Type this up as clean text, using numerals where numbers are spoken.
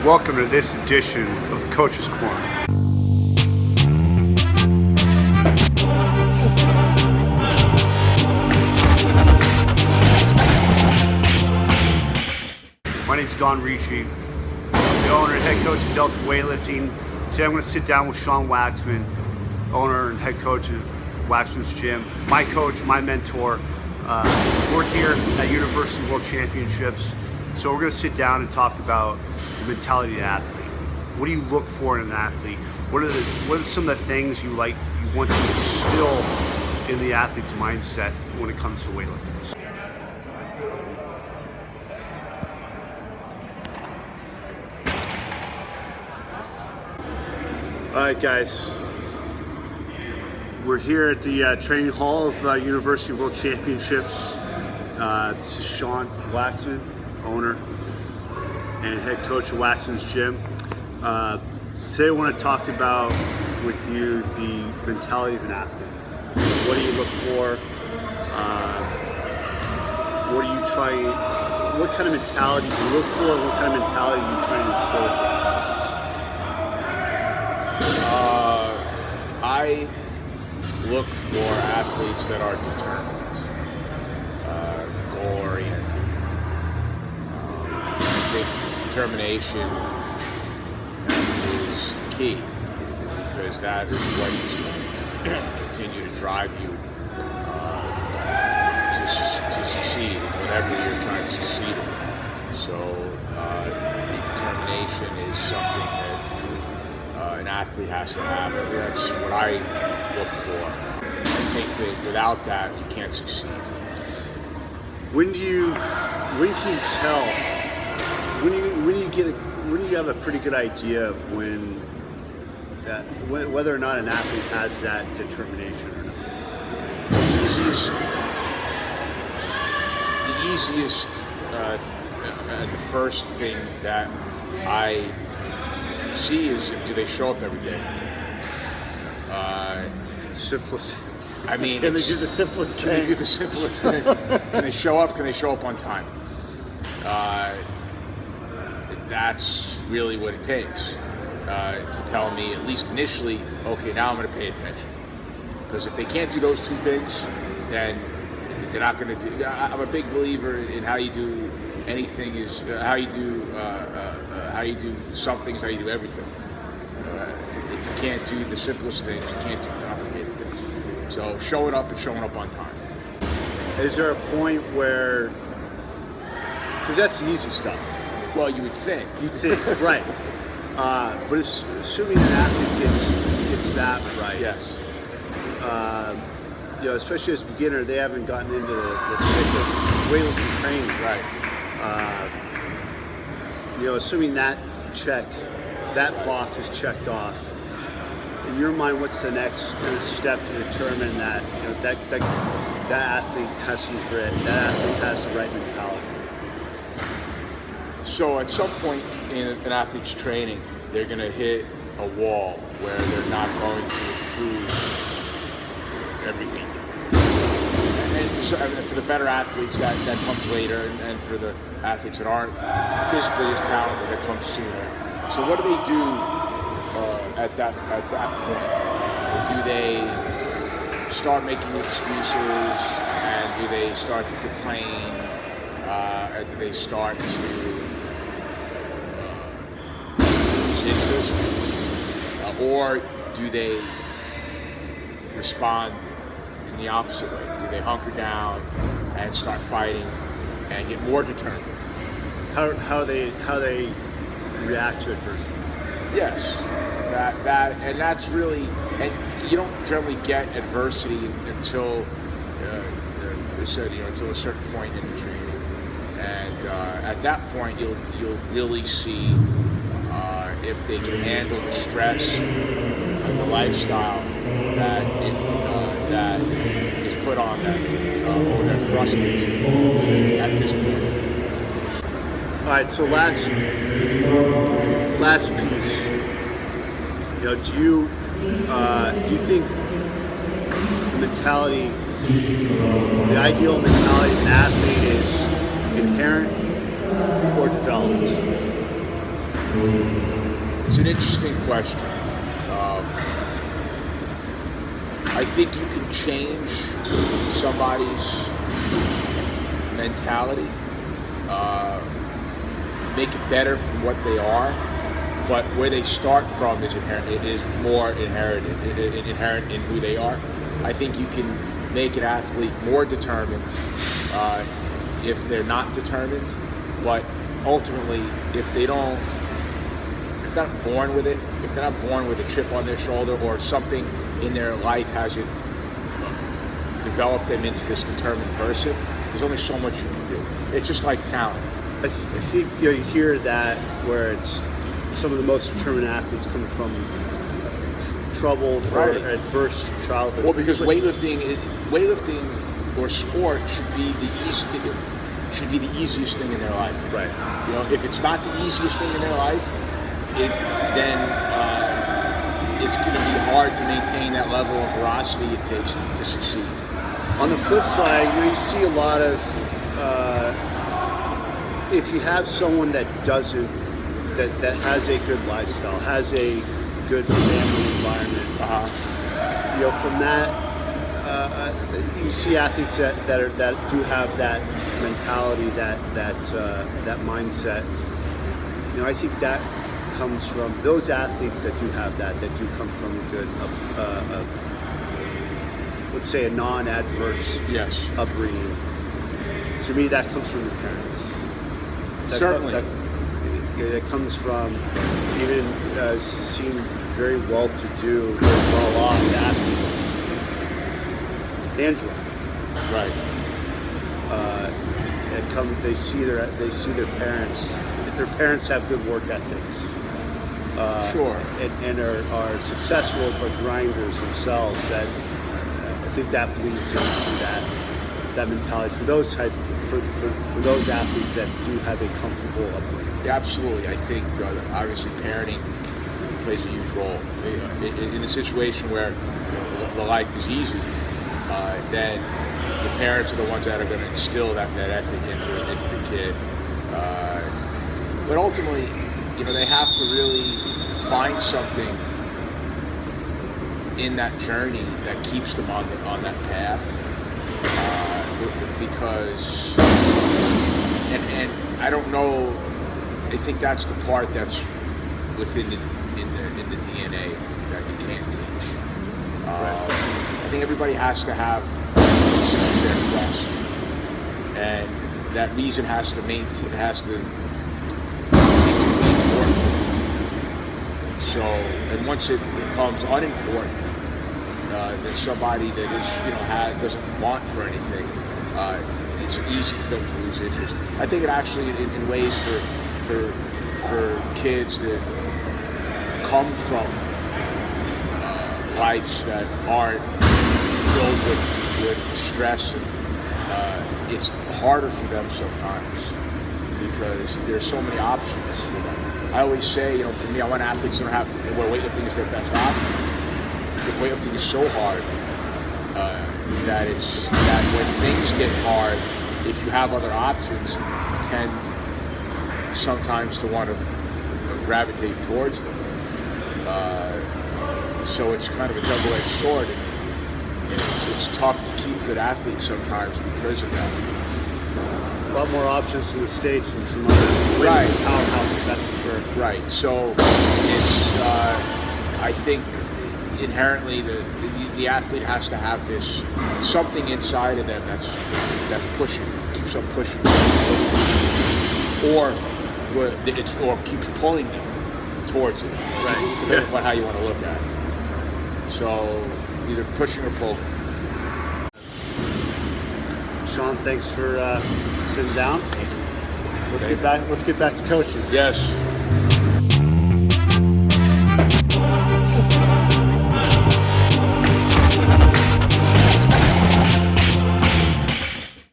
Welcome to this edition of the Coach's Corner. My name's Don Ricci. I'm the owner and head coach of Delta Weightlifting. Today I'm going to sit down with Sean Waxman, owner and head coach of Waxman's Gym. My coach, my mentor. We're here at University World Championships. So we're going to sit down and talk about the mentality of the athlete. What do you look for in an athlete? What are some of the things you want to instill in the athlete's mindset when it comes to weightlifting? All right, guys. We're here at the training hall of University World Championships. This is Sean Waxman, owner and head coach of Waxman's Gym. Today I want to talk about with you the mentality of an athlete. What do you look for? What are you trying? What kind of mentality do you look for? What kind of mentality are you trying to instill with your athletes? I look for athletes that are determined, goal-oriented. I think determination is the key, because that is what is going to continue to drive you to succeed in whatever you're trying to succeed in. So the determination is something that an athlete has to have. That's what I look for. I think that without that, you can't succeed. When can you tell? When you have a pretty good idea of whether or not an athlete has that determination or not? The easiest, the first thing that I see is, do they show up every day? Simplest. I mean, can they do the simplest thing? Can they do the simplest thing? Can they show up? Can they show up on time? That's really what it takes to tell me, at least initially, okay, now I'm going to pay attention. Because if they can't do those two things, then they're not going to do. I'm a big believer in how you do anything is how you do some things, how you do everything. If you can't do the simplest things, you can't do the complicated things. So showing up and showing up on time. Is there a point where, because that's the easy stuff. Well, you would think. You think, right. But assuming an athlete gets that right. Yes. Especially as a beginner, they haven't gotten into the thick of weightlifting training. Right. Assuming that box is checked off, in your mind, what's the next kind of step to determine that that athlete has some grit, that athlete has the right mentality? So at some point in an athlete's training, they're going to hit a wall where they're not going to improve every week. And for the better athletes, that comes later, and for the athletes that aren't physically as talented, that comes sooner. So what do they do at that point? Do they start making excuses, and do they start to complain, or do they start to lose interest, or do they respond in the opposite way? Do they hunker down and start fighting and get more determined? How they react to adversity? Yes, that's really, and you don't generally get adversity until until a certain point in the training, and at that point you'll really see if they can handle the stress and the lifestyle that is put on them, or they're thrust into at this point. All right, so last piece. Do you think the mentality, the ideal mentality of an athlete is inherent or developed? It's an interesting question. I think you can change somebody's mentality, make it better from what they are, but where they start from is inherent. It is more inherent in who they are. I think you can make an athlete more determined if they're not determined, but ultimately, if they're not born with it, if they're not born with a chip on their shoulder or something in their life hasn't developed them into this determined person, there's only so much you can do. It's just like talent. I think you hear that where it's some of the most determined athletes come from troubled or adverse childhood. Well, because weightlifting or sport should be the easiest thing in their life. Right. You know, if it's not the easiest thing in their life, then it's going to be hard to maintain that level of velocity it takes to succeed. On the flip side, you see a lot of if you have someone that has a good lifestyle, has a good family environment, from that you see athletes that do have that mentality, that mindset. I think that comes from those athletes that do have that do come from a good, let's say, a non-adverse upbringing. To me, that comes from the parents. Certainly. That comes from even seen very well-to-do, very well-off athletes. Angela. Right. They see their parents. If their parents have good work ethics, and are successful but grinders themselves, that I think that bleeds into that mentality for those for those athletes that do have a comfortable upbringing. Yeah, absolutely. I think obviously parenting plays a huge role in a situation where the life is easy. Then the parents are the ones that are going to instill that ethic into the kid. But ultimately, they have to really find something in that journey that keeps them on that path. Because, and I don't know, I think that's the part that's within the DNA that you can't teach. I think everybody has to have a reason for their quest, and that reason has to continue to be important. So, and once it becomes unimportant, then somebody that is, doesn't want for anything, it's easy for them to lose interest. I think it actually, in ways for kids that come from lives that aren't filled with stress, and it's harder for them sometimes because there's so many options for them. I always say, for me, I want athletes that don't have where weightlifting is their best option. Because weightlifting is so hard that when things get hard, if you have other options, you tend sometimes to want to gravitate towards them. So it's kind of a double-edged sword, and it's tough to keep good athletes sometimes because of that. A lot more options in the States than some other powerhouses, that's for sure. Right. So it's I think inherently the athlete has to have this something inside of them that's pushing, keeps them pushing, or keeps pulling them towards it. Right. Depending on how you want to look at it. So either pushing or pulling. Sean, thanks for sitting down. Thank you. Let's get back to coaching. Yes.